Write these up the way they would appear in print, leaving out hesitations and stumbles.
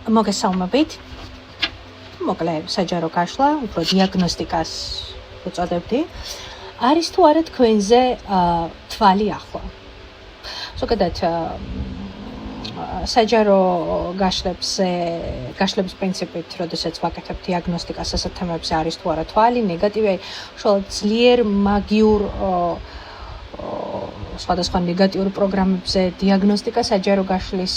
მოგესალმებით. მოკლე საჯარო გაშლა, უფრო დიაგნოსტიკას უწოდებდი. არის თუ არა თქვენზე თვალი ახლა? ზოგადად საჯარო გაშლების პრინციპით, როდესაც ვაკეთებ დიაგნოსტიკას ასეთ თემებზე არის თუ არა თვალი, ნეგატივი, უშუალოდ ძლიერ მაგიურ სხვადასხვა ნეგატიურ პროგრამებზე დიაგნოსტიკა საჯარო გაშლის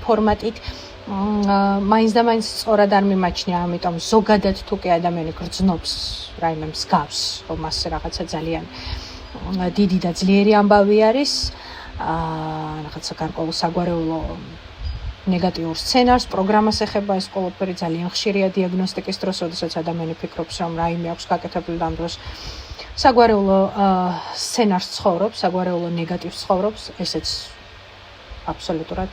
ფორმატით მაინც და მაინც სწორად არ მიმაჩნია, ამიტომ ზოგადად თუ კი ადამიანი გრძნობს რაიმე მსგავს, რომ მასზე რაღაცა ძალიან დიდი და ძლიერი ამბავი არის, რაღაცა გარკვეულ საგვარეულო ნეგატიურ სცენარს, პროგრამას ეხება ეს ყველაფერი ძალიან ხშირია დიაგნოსტიკის დროს, როდესაც ადამიანი ფიქრობს, რომ რაიმე აქვს გაკეთებული ამ დროს საგვარეულო სცენარს ცხოვრობს, საგვარეულო ნეგატივს ცხოვრობს, ესეც აბსოლუტურად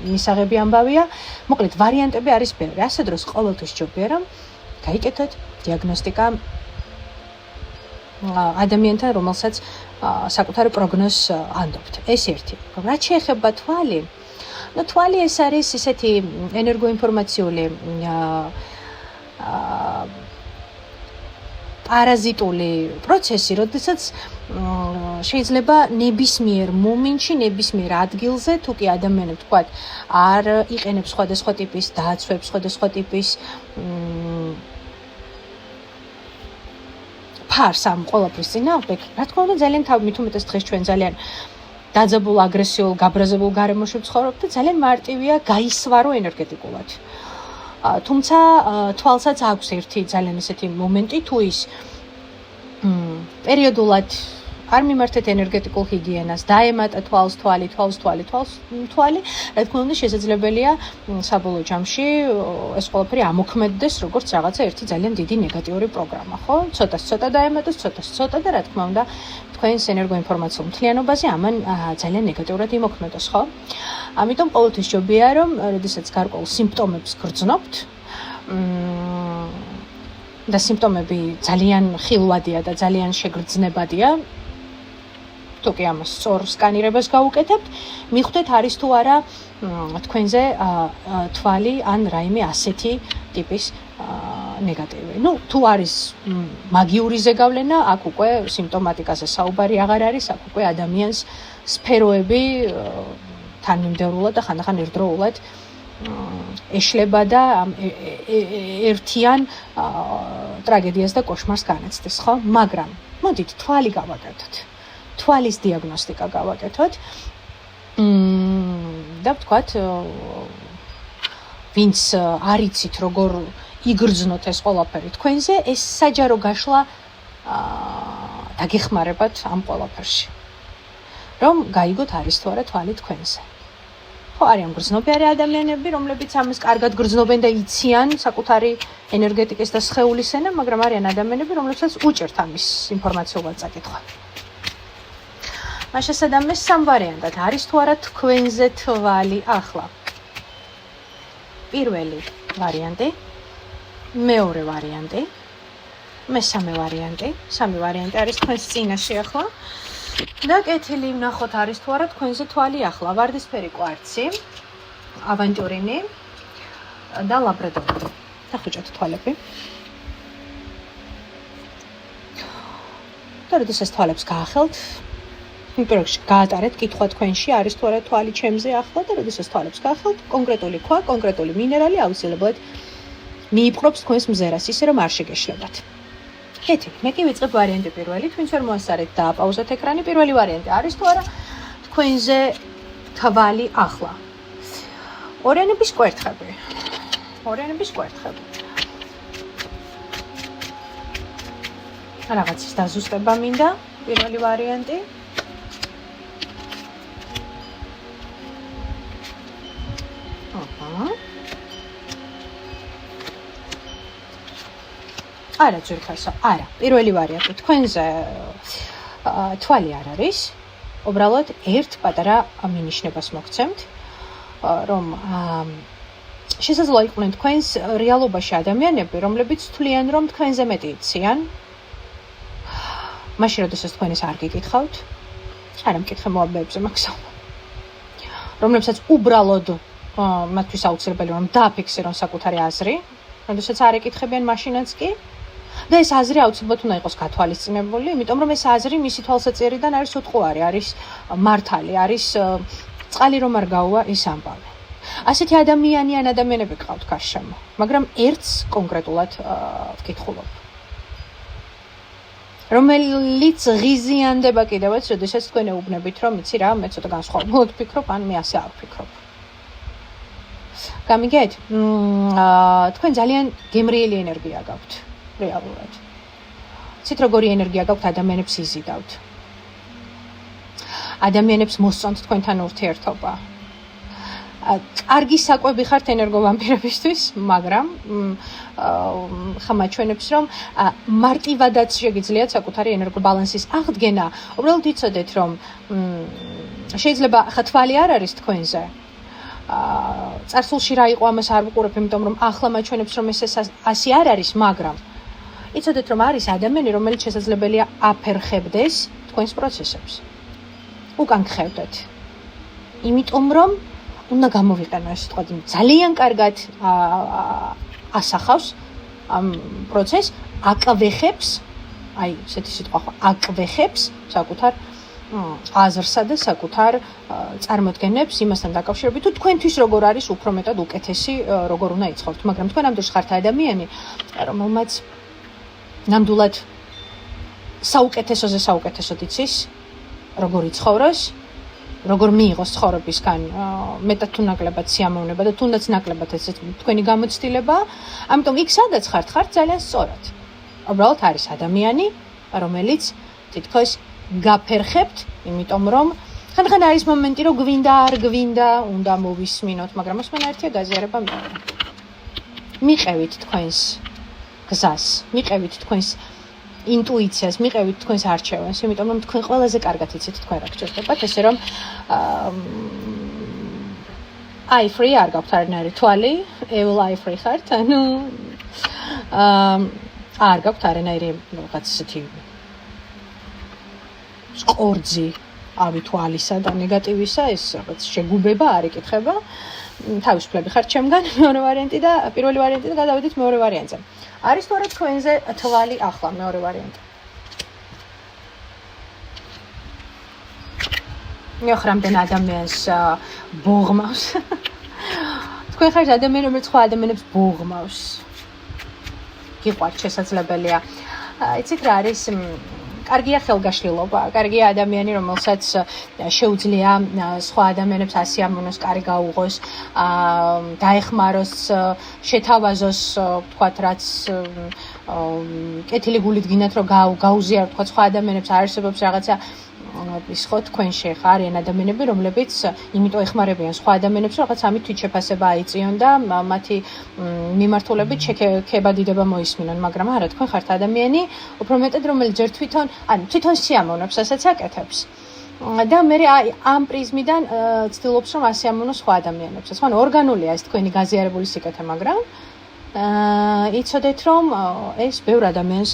მისაღები ამბავია. მოკლედ, ვარიანტები არის ბევრი. ასე დროს ყოველთვის ჯობია, რომ გაიკეთოთ დიაგნოსტიკა ადამიანთან, რომელსაც საკუთარი პროგნოზს ანდობთ. ეს ერთი. რაც შეეხება თვალი, თვალი ეს არის ისეთი ენერგოინფორმაციული პარაზიტული პროცესი, როდესაც შეიძლება ნებისმიერ მომენტში, ნებისმიერ ადგილზე, თუ კი ადამიანი თქვათ, არ იყენებს სხვადასხვა ტიპის დაცვებს, სხვადასხვა ტიპის ფარს ამ ყველაფრის წინააღმდეგ, რა თქმა უნდა, ძალიან მით უმეტეს დღეს ჩვენ ძალიან დაძაბულ, აგრესიულ, გაბრაზებულ გარემოში ვცხოვრობთ და ძალიან მარტივია გაისვარო ენერგეტიკულად. თუმცა თვალსაც აქვს ერთი ძალიან ისეთი მომენტი, თუ ის პერიოდულად არ მიმართეთ ენერგეტიკულ ჰიგიენას, დაემატა თვალს თვალი, რა თქმა უნდა, შესაძლებელია საბოლოო ჯამში ეს ყველაფერი ამოქმედდეს როგორც რაღაცა ერთი ძალიან დიდი ნეგატიური პროგრამა, ხო? ცოტა დაემატოს, ცოტა და რა თქმა უნდა, თქვენს ენერგოინფორმაციულ მთლიანობაზე ამან ძალიან ნეგატიურად იმოქმედოს, ხო? ამიტომ ყოველთვის ჯობია, რომ როდესაც გარკვეულ სიმპტომებს გრძნობთ, და სიმპტომები ძალიან ხილვადია და ძალიან შეგრძნებადია, თუ კი ამას სწორ სკანირებას გაუკეთებთ, მიხვდეთ არის თუ არა თქვენზე თვალი ან რაიმე ასეთი ტიპის ნეგატივი. თუ არის მაგიური ზეგავლენა, აქ უკვე სიმპტომატიკაზე საუბარი აღარ არის, აქ უკვე ადამიანს სფეროები თანმიმდევრულად და ხანდახან ერთდროულად ეშლება და ერთიან ტრაგედიას და კოშმარს განიცდის, ხო? მაგრამ მოდით თვალი გავაკეთოთ. თვალის დიაგნოსტიკა გავაკეთოთ. და ვთქვათ, ვინც არ იცით როგორ იგრძნოთ ეს ყველაფერი თქვენზე, ეს საჯარო გაშლა დაგეხმარებათ ამ ყველაფერში. რომ გაიგოთ არის თუ არა თვალი თქვენზე. ხო, არიან გრძნობიარე ადამიანები, რომლებიც ამას კარგად გრძნობენ და იციან საკუთარი ენერგეტიკის და სხეულის ენა, მაგრამ არიან ადამიანები, რომლებსაც უჭერთ ამის ინფორმაციულად წაკითხვა. მას შესაძლოა სამ ვარიანტად არის თუ არა თქვენზე თვალი ახლა. პირველი ვარიანტი, მეორე ვარიანტი, მესამე ვარიანტი, სამი ვარიანტი არის თქვენს წინაშე ახლა. და კეთილი ვნახოთ არის თუ არა თქვენზე თვალი ახლა. ვარდისფერი კვარცი, ავანტიურინი და ლაბრადორი. დახუჭოთ თვალები. და როდესაც თვალებს გაახელთ, პირველ რიგში გაატარეთ კითხვა თქვენში არის თუ არა თვალი ჩემზე ახლა და როდესაც თვალებს გაახელთ, კონკრეტული ქვა, კონკრეტული მინერალი აუცილებლად მიიპყრობს თქვენს მზერას, ისე რომ არ შეგეშლებათ. კეთილი, მე კი ვიწყებ ვარიანტი პირველი, თქვენც ვერ მოასწარეთ და აპაუზოთ ეკრანი. პირველი ვარიანტი არის თუ არა თქვენზე თვალი ახლა. ორიანების კვერთხები. რაღაცის დაზუსტება მინდა, პირველი ვარიანტი. არა ძვირფასო, არა. პირველი ვარიანტი თქვენზე თვალი არ არის. უბრალოდ ერთ პატარა მინიშნებას მოგცემთ, რომ შესაძლოა იყვნენ თქვენს რეალობაში ადამიანები, რომლებიც თვლიან, რომ თქვენზე მეტი იციან. მაშინ როდესაც თქვენ ეს არ გიკითხავთ, არა მკითხე მოაბებზე მაქსავ. რომლებსაც უბრალოდ მათთვის აუცილებელი რომ დააფიქსირონ საკუთარი აზრი, როდესაც არ ეკითხებიან მაშინაც კი და ეს აზრი აუცილებლად უნდა იყოს გათვალისწინებული, იმიტომ რომ ეს აზრი მისი თვალსაჩინარიდან არის უტყუარი, არის მართალი, არის წყალი რომ არ გაუვა ის ამბავი. ასეთი ადამიანები გყავთ გარშემო, მაგრამ ერთს კონკრეტულად ვკითხულობ. რომელიც ღიზიანდება კიდევაც, როდესაც თქვენ ეუბნებით, რომ იცი რა, მე ცოტა განსხვავებულად ვფიქრობ, ან მე ასე არ ვფიქრობ. გამიგეთ? თქვენ ძალიან გემრიელი ენერგია გაქვთ, რეალურად. იცით როგორი ენერგია გაქვთ, ადამიანებს იზიდავთ. ადამიანებს მოსწონთ თქვენთან ურთიერთობა. კარგი საკვები ხართ ენერგოვამპირებისთვის, მაგრამ ხამაჩვენებს რომ მარტივადაც შეგიძლიათ საკუთარი ენერგობალანსის აღდგენა. უბრალოდ იცოდეთ რომ შეიძლება ხა თვალი არ არის თქვენზე. წარსულში რა იყო ამას არ ვუყურებ, იმიტომ რომ ახლა მაჩვენებს რომ ეს ასე არ არის, მაგრამ იცოდეთ რომ არის ადამიანი, რომელიც შესაძლებელია აფერხებდეს თქვენს პროცესებს. უკან გხევდეთ. იმიტომ რომ უნდა გამოვიყენო ეს სიტყვა, ძალიან კარგად ასახავს ამ პროცესს, აკვეხებს, აი, ესეთი სიტყვა ხო, აკვეხებს საკუთარ აზრსა და საკუთარ წარმოდგენებს იმასთან დაკავშირებით, თუ თქვენთვის როგორ არის უფრო მეტად უკეთესი, როგორ უნდა იცხოვრთ, მაგრამ თქვენ ამ დროს ხართ ადამიანი, რომელმაც ნამდვილად საუკეთესოზე საუკეთესოდ იცის, როგორ იცხოვროს, როგორ მიიღოს ცხოვრებისგან მეტად თუ ნაკლებად სიამოვნება და თუნდაც ნაკლებად ესეც თქვენი გამოცდილება, ამიტომ იქ სადაც ხართ ძალიან სწორად. უბრალოდ არის ადამიანი, რომელიც თითქოს გაფერხებთ, იმიტომ რომ ხან არის მომენტი, რომ გვინდა, არ გვინდა, უნდა მოვისმინოთ, მაგრამ მოსმენა ერთია, გაზიარება მეორე. მიყევით თქვენს გზას, მიყევით თქვენს ინტუიციას, მიყევით თქვენს არჩევანს, იმიტომ რომ თქვენ ყველაზე კარგად იცით თქვენ რა გჭირდებათ, ესე რომ eye free არ გაქვთ არანაირი თვალი, evil eye free ხართ, ანუ არ გაქვთ არანაირი რაღაც ისეთი სკორძი ავი თვალისა და ნეგატივისა, ეს რაღაც შეგუბება არ იკითხება. თავისუფლები ხართ ჩემგან, მეორე ვარიანტი და პირველი ვარიანტი და გადავიდეთ მეორე ვარიანტზე. არის თუ არა თქვენზე თვალი ახლა მეორე ვარიანტი. ნახ რამდენ ადამიანს ბოღმავს. თქვენ ხართ ადამიანი, რომელიც სხვა ადამიანებს ბოღმავს. გიყვართ შესაძლებელია. იცით რა არის კარგია ხელგაშლილობა, კარგია ადამიანი, რომელსაც შეუძლია სხვა ადამიანებს ასიამოვნოს, კარი გაუღოს, დაეხმაროს, შეთავაზოს, თქვათ, რაც კეთილი გულით გინდათ, რომ გაუზიაროთ, თქვათ, სხვა ადამიანებს არსებობს რაღაცა ის ხო თქვენში ხა არიან ადამიანები, რომლებიც იმიტომ ეხმარებიან სხვა ადამიანებს, რომ რაღაც ამით თვითშეფასება აიწიონ და მათი მიმართულებით შექებადიდება მოისმინონ, მაგრამ არა, თქვენ ხართ ადამიანი, უფრო მეტად რომელიც ჯერ თვითონ სიამოვნებს, ასაც აკეთებს. და მე ამ პრიზმიდან ცდილობს რომ ასიამოვნოს სხვა ადამიანებს. ხო, ორგანულია ეს თქვენი გაზიარებული სიკეთე, მაგრამ იცოდეთ რომ ეს ბევრ ადამიანს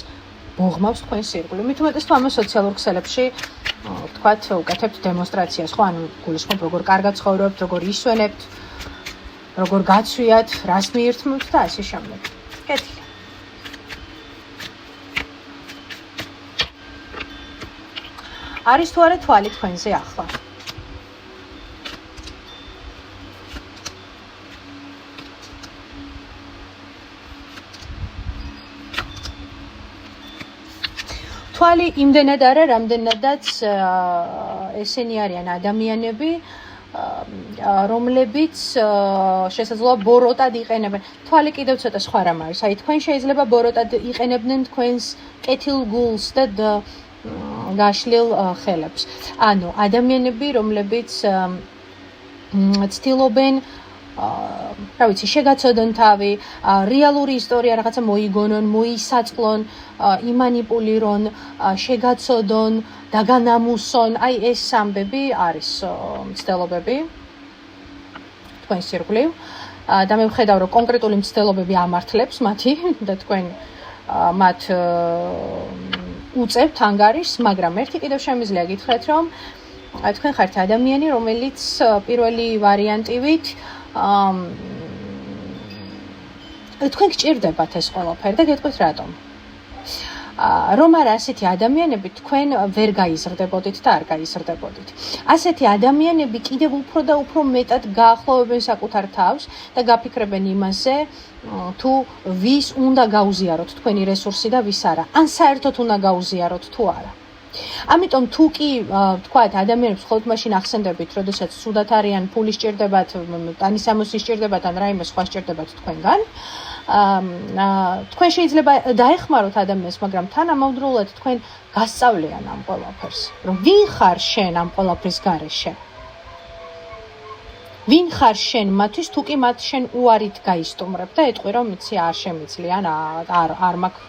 ბოღმავს თქვენს ირგვლივ. მით უმეტეს თუ ამას სოციალურ ქსელებში თქვათ უკეთებთ დემონსტრაციას, ხო, ანუ გულისხმობ როგორ კარგად ცხოვრობთ, როგორ ისვენებთ, როგორ გაცვიათ, რას მიირთმევთ და ასე შემდეგ. კეთილი. არის თუ არა თვალი თქვენზე ახლა? თვალი იმდენად არა, რამდენადაც ესენი არიან ადამიანები, რომლებიც შესაძლოა ბოროტად იყენებენ. თვალი კიდევ ცოტა სხვა რამ არის. აი თქვენ შეიძლება ბოროტად იყენებდნენ თქვენს კეთილ გულს და გაშლილ ხელებს. ანუ ადამიანები, რომლებიც ცდილობენ რა ვიცი, შეგაცოდონ თავი, რეალური ისტორია რაღაცა მოიგონონ, მოისაწყლონ, იმანიპულირონ, შეგაცოდონ, დაგანამუსონ. აი ეს ამბები არის მცდელობები თქვენს ირგვლივ. და მე ვხედავ, რომ კონკრეტული მცდელობები ამართლებს მათი და თქვენ მათ უწევთ ანგარიშს, მაგრამ ერთი კიდევ შემიძლია გითხრათ, რომ თქვენ ხართ ადამიანი, რომელიც პირველი ვარიანტივით თქვენ გჭირდებათ ეს ყველაფერი და გეტყვით რატომ. რომ არა ასეთი ადამიანები თქვენ ვერ გაიზრდებოდით და არ გაიზრდებოდით. ასეთი ადამიანები კიდევ უფრო და უფრო მეტად გაახლოვებენ საკუთარ თავს და გაფიქრებენ იმაზე, თუ ვის უნდა გაუზიაროთ თქვენი რესურსი და ვის არა. ან საერთოდ უნდა გაუზიაროთ თუ არა. ამიტომ თუ კი თქვათ ადამიანებს მხოლოდ მაშინ ახსენდებით, როდესაც ცუდად არიან, ფული სჭირდებათ, ტანისამოსი სჭირდებათ ან რაიმე სხვა სჭირდებათ თქვენგან, თქვენ შეიძლება დაეხმაროთ ადამიანს, მაგრამ თანამამდროულად თქვენ გასწავლიან ამ ყველაფერს, რომ ვინ ხარ შენ ამ ყველაფრის გარეშე. ვინ ხარ შენ მათთვის, თუ კი მათ შენ უარით გაისტუმრებ და ეტყვი, რომ იცი არ შემიძლიან, არ მაქვს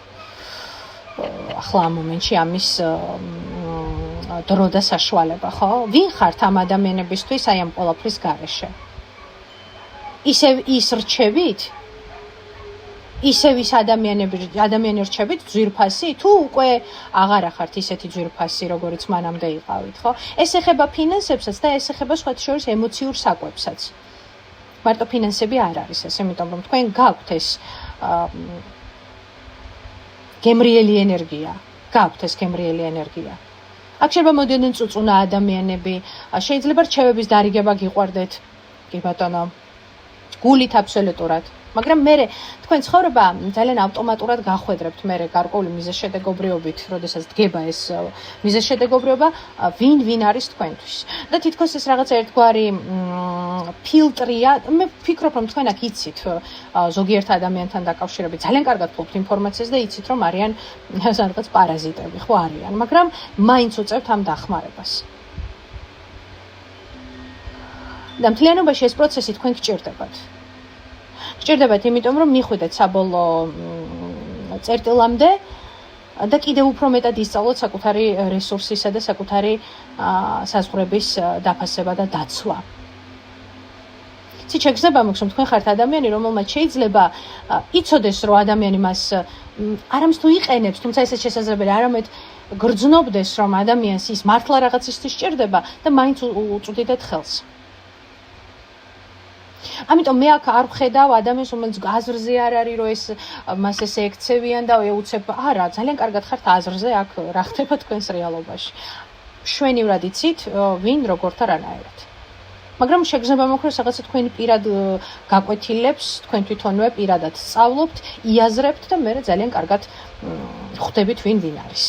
ახლა ამ მომენტში ამის დრო და საშუალება, ხო? ვინ ხართ ამ ადამიანებისთვის აი ამ ყველაფრის გარეშე? ისევ ის რჩევით? ისევ ის ადამიანი რჩებით ძვირფასი, თუ უკვე აღარ ახართ ისეთი ძვირფასი, როგორიც მანამდე იყავით, ხო? ეს ეხება ფინანსებსაც და ეს ეხება სხვათა შორის ემოციურ საკვებსაც. მარტო ფინანსები არ არის ეს, იმიტომ რომ თქვენ გაქვთ ეს გემრიელი ენერგია. გაქვთ ეს გემრიელი ენერგია. აქ შეიძლება მოდიოდნენ წუწუნა ადამიანები, შეიძლება რჩევების დარიგება გიყვარდეთ, კი ბატონო, გულით აბსოლუტურად. მაგრამ მე თქვენ ცხოვრება ძალიან ავტომატურად გახვედრებთ მე გარკვეული მიზეზშედეგობრიობით, როდესაც დგება ეს მიზეზშედეგობრიობა, ვინ არის თქვენთვის. და თითქოს ეს რაღაცა ერთგვარი ფილტრია. მე ვფიქრობ, რომ თქვენ აქ იცით ზოგიერთ ადამიანთან დაკავშირებით ძალიან კარგად ფლობთ ინფორმაციას და იცით, რომ არიან რაღაც პარაზიტები, ხო არიან, მაგრამ მაინც უწევთ ამ დახმარებას. და მთლიანობაში ეს პროცესი თქვენ გჭირდებათ. გჭირდებათ, იმიტომ რომ მიხვიდეთ საბოლოო წერტილამდე და კიდევ უფრო მეტად ისწავლოთ საკუთარი რესურსისა და საკუთარი საზღვრების დაფასება და დაცვა. ცით შეგრძნება მაქვს, რომ თქვენ ხართ ადამიანი, რომელმაც შეიძლება იცოდეს, რომ ადამიანი მას არამც თუ იყენებს, თუმცა ესეც შესაძლებელია, არამედ გრძნობდეს, რომ ადამიანს ის მართლა რაღაცისთვის სჭირდება და მაინც უწვდიდეთ ხელს. ამიტომ მე აქ არ ვხედავ ადამიანს, რომელიც აზრზე არ არის, რომ ეს მას ესე ექცევიან და ეუცებ. არა, ძალიან კარგად ხართ აზრზე, აქ რა ხდება თქვენს რეალობაში. შვენივრად იცით, ვინ როგორ და რანაირად. მაგრამ შეგრძნება მაქვს, რომ რაღაცა თქვენი პირად გაკვეთილებს, თქვენ თვითონვე პირადად სწავლობთ, იაზრებთ და მე ძალიან კარგად ხვდებით, ვინ არის.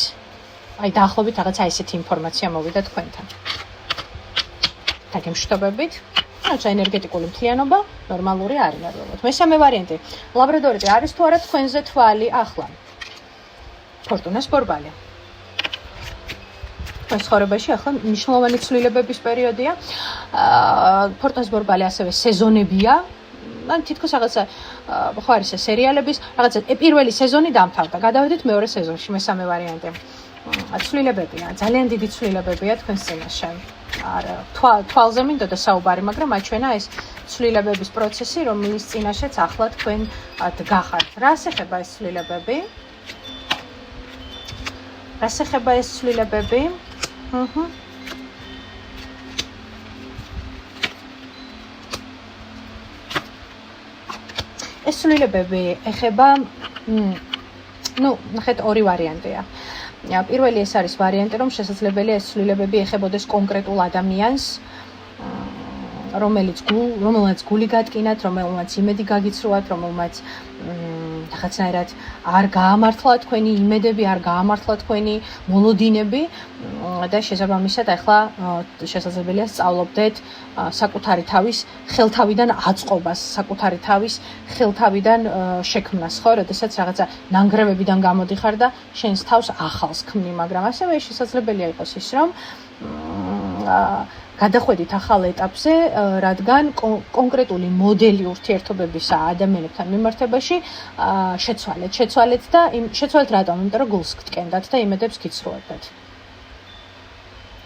აი დაახლოებით რაღაცა ესეთი ინფორმაცია მოვიდა თქვენთან. დაგემშვიდობებით. ანუ ენერგეტიკული მთლიანობა ნორმალური არ ნერვებად. მესამე ვარიანტი. ლაბრადორიტი არის თუ არა თქვენზე თვალი ახლა. ფორტუნას ბორბალი. ეს ცხოვრებაში ახლა მნიშვნელოვანი ცვლილებების პერიოდია. ფორტუნას ბორბალი ასევე სეზონებია. ან თითქოს რაღაცა ხო არის სერიალების, რაღაცა პირველი სეზონი დამთავრდა. გადავედით მეორე სეზონში, მესამე ვარიანტი. ცვლილებებია, ძალიან დიდი ცვლილებებია თქვენს წინაშე. არა, თვალზე მინდოდა საუბარი, მაგრამ აჩვენა ეს ცვლილებების პროცესი, რომლის წინაშეც ახლა თქვენ დგახართ. რას ეხება ეს ცვლილებები? რას ეხება ეს ცვლილებები? ეს ცვლილებები ეხება, ნახეთ, ორი ვარიანტია. პირველი ეს არის ვარიანტი, რომ შესაძლებელია ეს ცვლილებები ეხებოდეს კონკრეტულ ადამიანს, რომელმაც გული გატკინათ, რომელმაც იმედი გაგიცრუათ, რომელმაც რაღაცნაირად არ გაამართლა თქვენი იმედები, არ გაამართლა თქვენი მოლოდინები და შესაბამისად ახლა შესაძლებელია სწავლობდეთ საკუთარი თავის ხელთავიდან აწყობას, საკუთარი თავის ხელთავიდან შექმნას, ხო, როდესაც რაღაცა ნანგრევებიდან გამოდიხარ და შენს თავს ახალს ქმნი, მაგრამ ასევე შესაძლებელია იყოს ის, რომ გადახვედით ახალ ეტაპზე, რადგან კონკრეტული მოდელი ურთიერთობებისა ადამიანებთან მიმართებაში შეცვალეთ და შეცვალეთ რატომ? იმიტომ რომ გულს გტკენდათ და იმედებს გიცრუებდათ.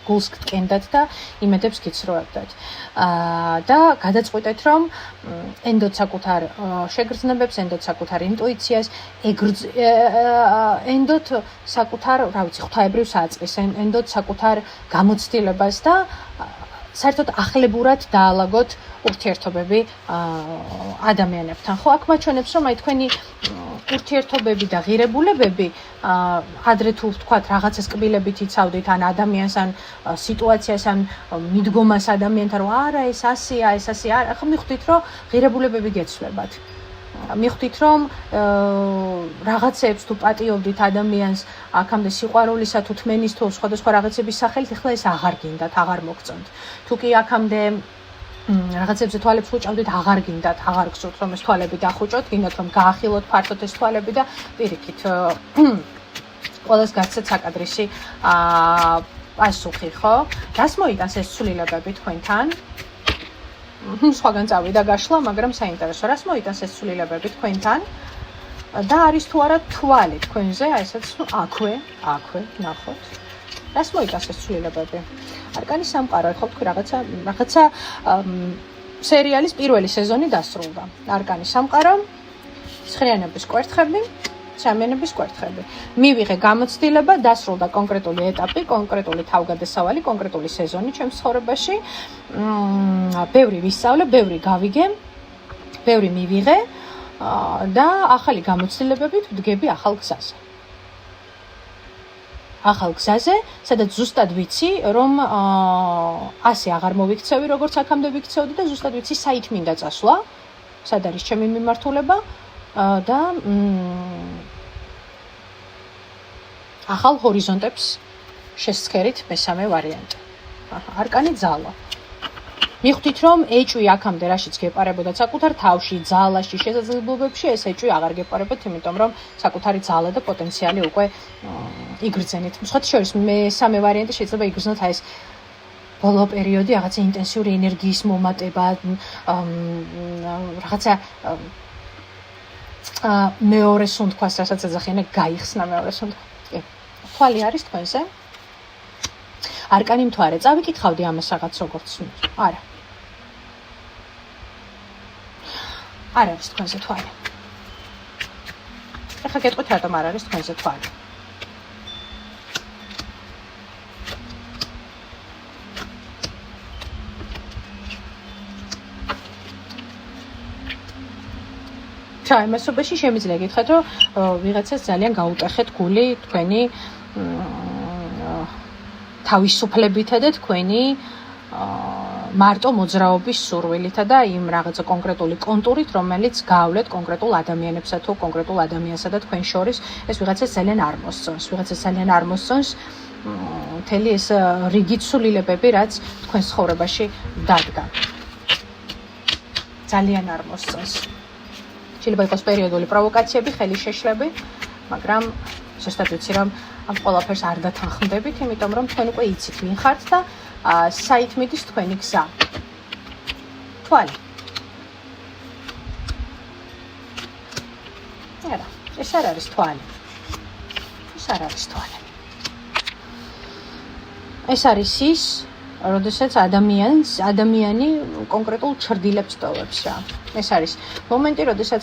გულს გტკენდათ და იმედებს გიცრუებდათ. და გადაწყვიტეთ, რომ ენდოთ საკუთარ შეგრძნებებს, ენდოთ საკუთარ ინტუიციას, ენდოთ საკუთარ, რა ვიცი, ღვთაებრივ საწყის, ენდოთ საკუთარ გამოცდილებას და საერთოდ ახლებურად დაალაგოთ ურთიერთობები ადამიანებთან. ხო, აქ მაჩვენებს, რომ აი თქვენი ურთიერთობები და ღირებულებები ადრე თუ ვთქვათ რაღაცას კბილებით იცავდით ან ადამიანს ან სიტუაციას ან მიდგომას ადამიანთან, რომ არა ეს ასია, ეს ასე არა, ხო მიხვდით, რომ ღირებულებები გეცვლებათ. მიხვდით, რომ რაღაცებს თუ პატიობდით ადამიანს აქამდე სიყვარულისა თუ თმენის თუ სხვადასხვა რაღაცების სახელით, ეხლა ეს აღარ გინდათ, აღარ მოგწონთ. თუ კი აქამდე რაღაცებზე თვალებს ხუჭავდით, აღარ გინდათ, აღარ გსურთ რომ ეს თვალები დახუჭოთ, გინდათ რომ გაახილოთ ფართოდ ეს თვალები და პირიქით ყველას გაცეთ საკადრისი პასუხი, ხო? რას მოიტანს ეს ცვლილებები თქვენთან? სხვაგან წავიდა გაშლა, მაგრამ საინტერესო. რას მოიტანს ეს ცვლილებები თქვენთან? და არის თუ არა თვალი თქვენზე, აი ესეც აქვე, ნახოთ. რას მოიტანს ეს ცვლილებები? არკანის სამყარო, ხო თქვი რაღაცა სერიალის პირველი სეზონი დასრულდა. არკანის სამყარო, ცხრიანების კვერთხები, სამიანების კვერთხები. მივიღე გამოცდილება, დასრულდა კონკრეტული ეტაპი, კონკრეტული თავგადასავალი, კონკრეტული სეზონი ჩემს ცხოვრებაში. ბევრი ვისწავლე, ბევრი გავიგე, ბევრი მივიღე და ახალი გამოცდილებებით ვდგები ახალ გზაზე. ახალ გზაზე, სადაც ზუსტად ვიცი, რომ ასე აღარ მოვიქცევი, როგორც აქამდე ვიქცეოდი და ზუსტად ვიცი, საით მინდა წასვლა, სად არის ჩემი მიმართულება და ახალ ჰორიზონტებს შესცქერით მესამე ვარიანტი. არკანი ძალა. მიხვდით, რომ ეჭვი აქამდე რაშიც გეპარებოდა საკუთარ თავში, ძალაში, შესაძლებლობებში, ეს ეჭვი აღარ გეპარებოთ, იმიტომ რომ საკუთარი ძალა და პოტენციალი უკვე იგრძენით. სხვათა შორის მესამე ვარიანტი შეიძლება იგრძნოთ აი ეს ბოლო პერიოდი, რაღაცა ინტენსიური ენერგიის მომატება, რაღაცა მეორე სუნთქვას, რასაც ეძახიან, გაიხსნა მეორე სუნთქვა. თვალი არის თქვენზე? არკანი მთვარე. წავიკითხავდი ამას რაღაც როგორც არა. არ არის თქვენზე თვალი. ეხლა გეტყვით რატომ არ არის თქვენზე თვალი. ჩაემასობაში შემიძლია გითხრათ, რომ ვიღაცას ძალიან გაუტეხეთ გული თქვენი თავისუფლებითა და თქვენი მარტო მოძრაობის სურვილითა და იმ რაღაცა კონკრეტული კონტურით, რომელიც გაავლეთ კონკრეტულ ადამიანებსა თუ კონკრეტულ ადამიანსა და თქვენ შორის, ეს ვიღაცას ძალიან არ მოსწონს. ვიღაცას ძალიან არ მოსწონს მთელი ეს რიგი ცვლილებები, რაც თქვენს ცხოვრებაში დადგა. ძალიან არ მოსწონს. შეიძლება იყოს პერიოდული პროვოკაციები, ხელის შეშლები, მაგრამ ზუსტად ვიცი, რომ ამ ყველაფერს არ დათანხმდებით, იმიტომ რომ თქვენ უკვე იცით ვინ ხართ და საით მიდის თქვენი გზა. თვალი. არა, ეს არ არის თვალი. ეს არ არის თვალი. ეს არის ის, როდესაც ადამიანი კონკრეტულ ჩრდილებს ტოვებს რა. ეს არის მომენტი, როდესაც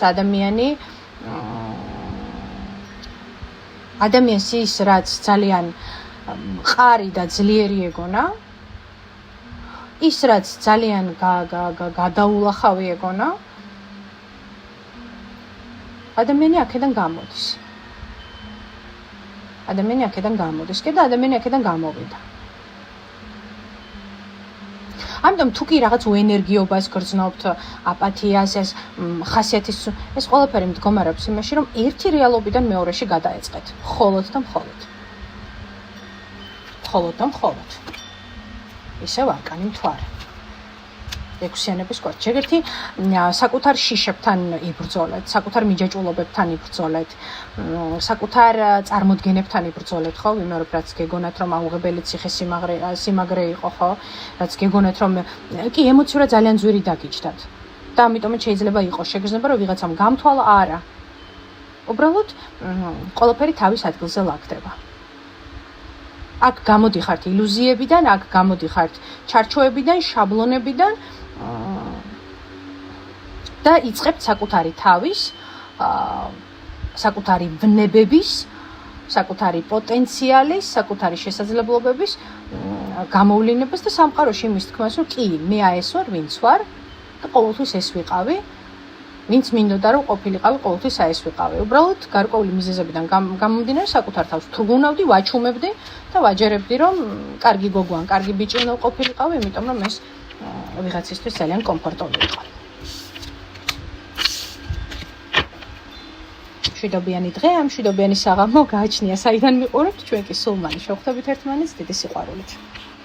ადამიანს ის, რაც ძალიან მყარი და ძლიერი ეგონა, ის, რაც ძალიან გადაულახავი ეგონა, ადამიანი აქედან გამოდის. კი და ადამიანი აქედან გამოვიდა. ამიტომ თუ კი რაღაც უენერგიობას გრძნობთ, აპათიას, ეს ხასიათის, ეს ყველაფერი მდგომარეობს იმაში, რომ ერთი რეალობიდან მეორეში გადაეწყეთ. მხოლოდ და მხოლოდ. ისევ არკანი მთვარე. ექვსიანების კვერთხი. ჯერერთი საკუთარ შიშებთან იბრძოლეთ, საკუთარ მიჯაჭვულობებთან იბრძოლეთ, საკუთარ წარმოდგენებთან იბრძოლეთ, ხო? ვიმეორებ, რაც გეგონათ, რომ აუღებელი სიმაგრე იყო, ხო? რაც გეგონათ, რომ კი ემოციურად ძალიან ძვირი დაგიჯდათ. და ამიტომაც შეიძლება იყოს შეგრძნება, რომ ვიღაცამ გამთვალა, არა. უბრალოდ ყველაფერი თავის ადგილზე ლაგდება. აქ გამოდიხართ ილუზიებიდან, აქ გამოდიხართ ჩარჩოებიდან, შაბლონებიდან და იწყებთ საკუთარი თავის, საკუთარი ვნებების, საკუთარი პოტენციალის, საკუთარი შესაძლებლობების გამოვლინებას და სამყაროში იმის თქმას, რომ კი, მე ეს ვარ, ვინც ვარ და ყოველთვის ეს ვიყავი. ვინც მინდოდა რომ ყოფილიყავი, ყოველთვის ეს ვიყავი. უბრალოდ გარკვეული მიზეზებიდან გამომდინარე საკუთარ თავს თრგუნავდი, ვაჩუმებდი და ვაჯერებდი რომ კარგი გოგო ან კარგი ბიჭი უნდა ყოფილიყავი, იმიტომ რომ ეს ვიღაცისთვის ძალიან კომფორტული იყო. მშვიდობიანი დღე, მშვიდობიანი საღამო გააჩნია საიდან მიყურებთ, ჩვენ კი სულ მალე შევხვდებით ერთმანეთს დიდი სიყვარულით.